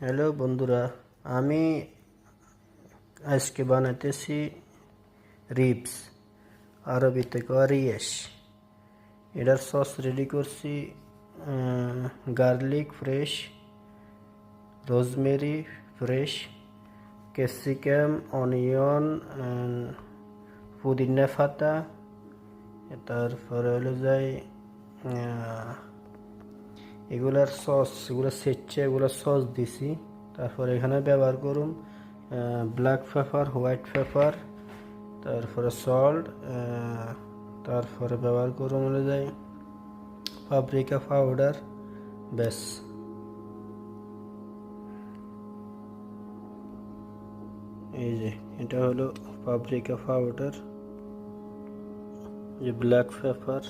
Hello বন্ধুরা, আমি আজকে বানাইতেছি রিবস, আরবিতে কয় রিয়েশ। এটার সস রেডি করছি garlic fresh, rosemary fresh, capsicum, onion, পুদিনা পাতা, তারপরে হলো যাই এগুলার সস, এগুলো সেচ্ছে এগুলোর সস দিছি। তারপরে এখানে ব্যবহার করুন ব্ল্যাক পেপার, হোয়াইট পেপার, তারপরে সল্ট, তারপরে ব্যবহার করুন হলে যাই পাপরিকা পাউডার। ব্যাস, এই যে এটা হলো পাপরিকা পাউডার, যে ব্ল্যাক পেপার,